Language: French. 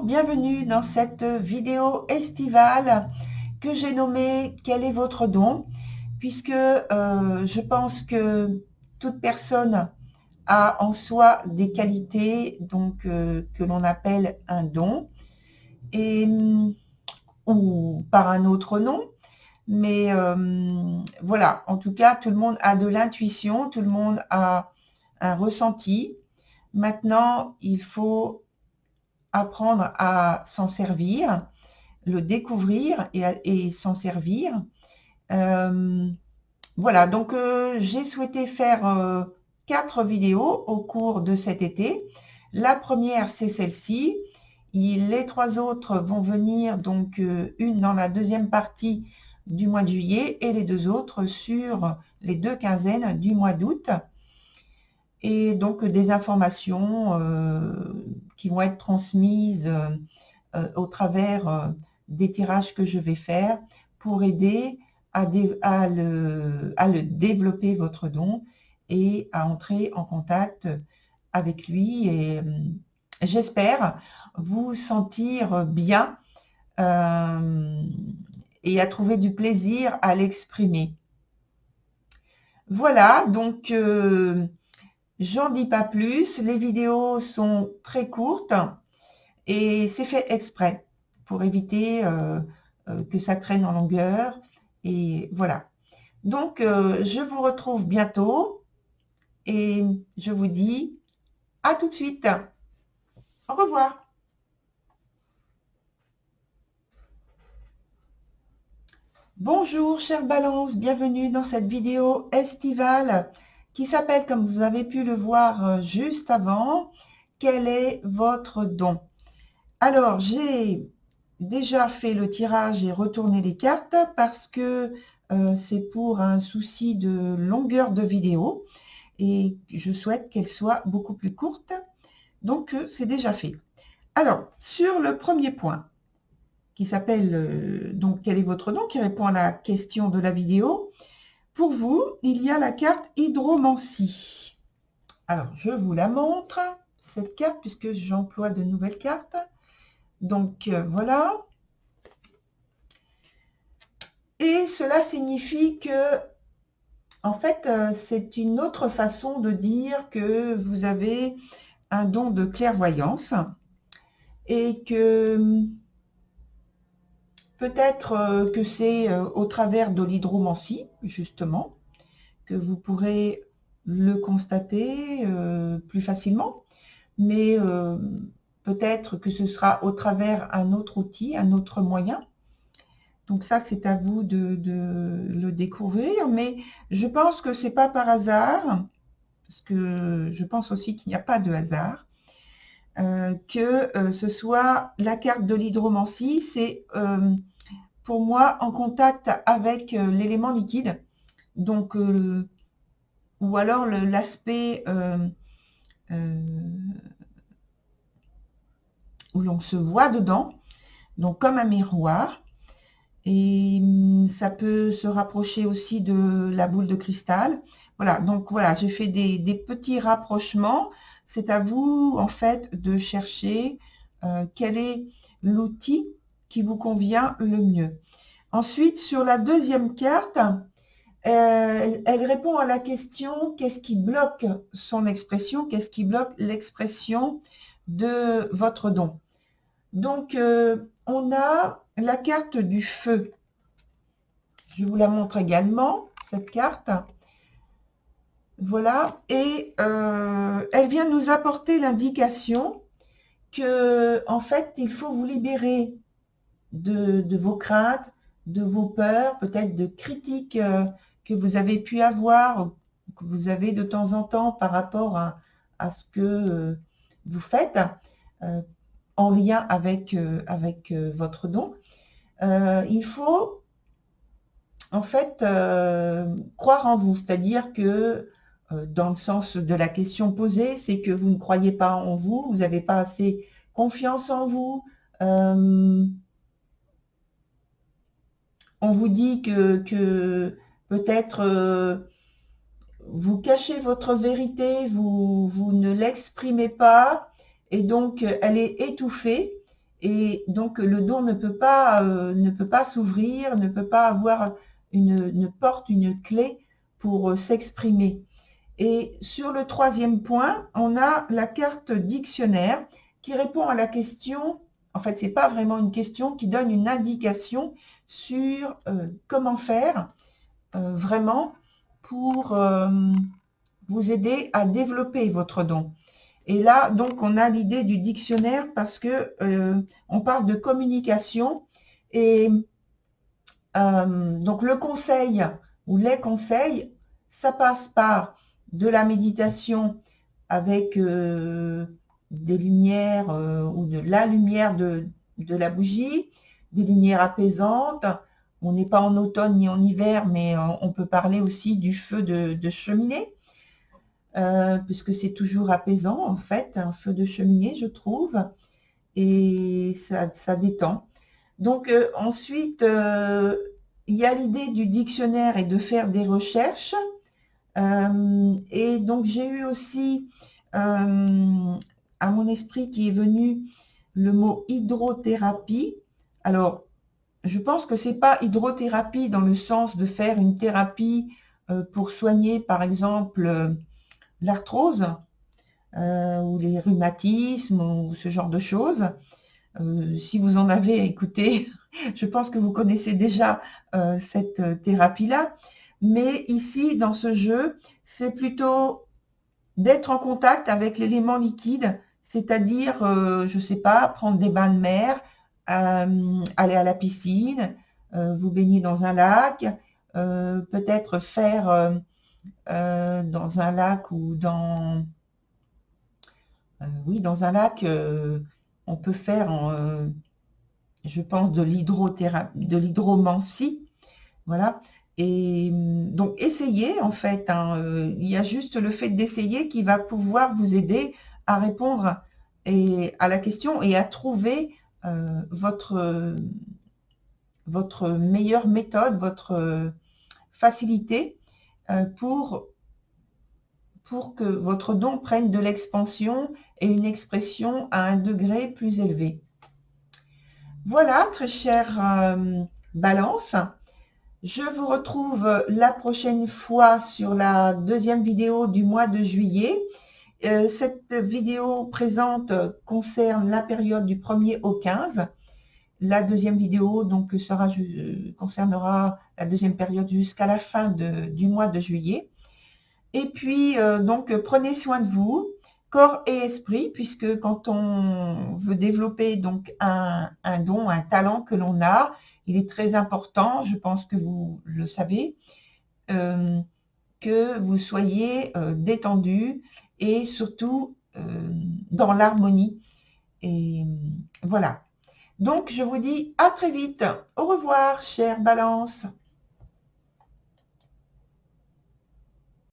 bienvenue dans cette vidéo estivale que j'ai nommée « Quel est votre don ?», puisque je pense que toute personne a en soi des qualités donc, que l'on appelle un don, et, ou par un autre nom. Mais voilà, en tout cas, tout le monde a de l'intuition, tout le monde a un ressenti. Maintenant, il faut apprendre à s'en servir, le découvrir et s'en servir. Voilà, donc j'ai souhaité faire 4 vidéos au cours de cet été. La première, c'est celle-ci. Les 3 autres vont venir, donc une dans la deuxième partie du mois de juillet et les 2 autres sur les 2 quinzaines du mois d'août. Et donc des informations qui vont être transmises au travers des tirages que je vais faire pour aider à le développer, votre don, et à entrer en contact avec lui, et j'espère vous sentir bien et à trouver du plaisir à l'exprimer. Voilà, donc j'en dis pas plus, les vidéos sont très courtes et c'est fait exprès pour éviter que ça traîne en longueur, et voilà. Donc je vous retrouve bientôt et je vous dis à tout de suite. Au revoir. Bonjour chère Balance, bienvenue dans cette vidéo estivale qui s'appelle, comme vous avez pu le voir juste avant, quel est votre don? Alors, j'ai déjà fait le tirage et retourné les cartes parce que c'est pour un souci de longueur de vidéo et je souhaite qu'elle soit beaucoup plus courte. Donc, c'est déjà fait. Alors, sur le premier point, qui s'appelle donc quel est votre nom, qui répond à la question de la vidéo. Pour vous, il y a la carte hydromancie. Alors, je vous la montre, cette carte, puisque j'emploie de nouvelles cartes. Donc, voilà. Et cela signifie que, en fait, c'est une autre façon de dire que vous avez un don de clairvoyance et que peut-être que c'est au travers de l'hydromancie, justement, que vous pourrez le constater plus facilement, mais peut-être que ce sera au travers un autre outil, un autre moyen. Donc ça, c'est à vous de le découvrir, mais je pense que c'est pas par hasard, parce que je pense aussi qu'il n'y a pas de hasard, que ce soit la carte de l'hydromancie, c'est pour moi en contact avec l'élément liquide, donc ou alors l'aspect où l'on se voit dedans, donc comme un miroir. Et ça peut se rapprocher aussi de la boule de cristal. Voilà, donc voilà, j'ai fait des petits rapprochements. C'est à vous, en fait, de chercher quel est l'outil qui vous convient le mieux. Ensuite, sur la deuxième carte, elle répond à la question qu'est-ce qui bloque son expression, qu'est-ce qui bloque l'expression de votre don. Donc, on a la carte du feu. Je vous la montre également, cette carte. Voilà, et elle vient nous apporter l'indication que, en fait, il faut vous libérer de vos craintes, de vos peurs, peut-être de critiques que vous avez pu avoir, que vous avez de temps en temps par rapport à ce que vous faites en lien avec votre don. Il faut en fait croire en vous, c'est-à-dire que dans le sens de la question posée, c'est que vous ne croyez pas en vous, vous n'avez pas assez confiance en vous. On vous dit que peut-être vous cachez votre vérité, vous ne l'exprimez pas, et donc elle est étouffée. Et donc, le don ne peut pas s'ouvrir, ne peut pas avoir une porte, une clé pour s'exprimer. Et sur le troisième point, on a la carte dictionnaire qui répond à la question, en fait, c'est pas vraiment une question, qui donne une indication sur comment faire vraiment pour vous aider à développer votre don. Et là, donc, on a l'idée du dictionnaire parce que on parle de communication et donc le conseil ou les conseils, ça passe par de la méditation avec des lumières ou de la lumière de la bougie, des lumières apaisantes. On n'est pas en automne ni en hiver, mais on peut parler aussi du feu de cheminée, puisque c'est toujours apaisant en fait, un feu de cheminée, je trouve, et ça détend. Donc ensuite, il y a l'idée du dictionnaire et de faire des recherches. Et donc j'ai eu aussi à mon esprit qui est venu le mot hydrothérapie. Alors, je pense que c'est pas hydrothérapie dans le sens de faire une thérapie pour soigner, par exemple, l'arthrose ou les rhumatismes ou ce genre de choses. Si vous en avez écouté, je pense que vous connaissez déjà cette thérapie-là. Mais ici, dans ce jeu, c'est plutôt d'être en contact avec l'élément liquide, c'est-à-dire, je ne sais pas, prendre des bains de mer, aller à la piscine, vous baigner dans un lac, peut-être faire dans un lac ou dans... oui, dans un lac, on peut faire, je pense, de l'hydromancie. Voilà. Et donc, essayez, en fait. Il y a juste le fait d'essayer qui va pouvoir vous aider à répondre à la question et à trouver votre meilleure méthode, votre facilité pour que votre don prenne de l'expansion et une expression à un degré plus élevé. Voilà, très chère Balance. Je vous retrouve la prochaine fois sur la deuxième vidéo du mois de juillet. Cette vidéo présente concerne la période du 1er au 15. La deuxième vidéo donc concernera la deuxième période jusqu'à la fin du mois de juillet. Et puis, donc, prenez soin de vous, corps et esprit, puisque quand on veut développer donc un don, un talent que l'on a, il est très important, je pense que vous le savez, que vous soyez détendu et surtout dans l'harmonie. Et voilà. Donc, je vous dis à très vite. Au revoir, chère Balance.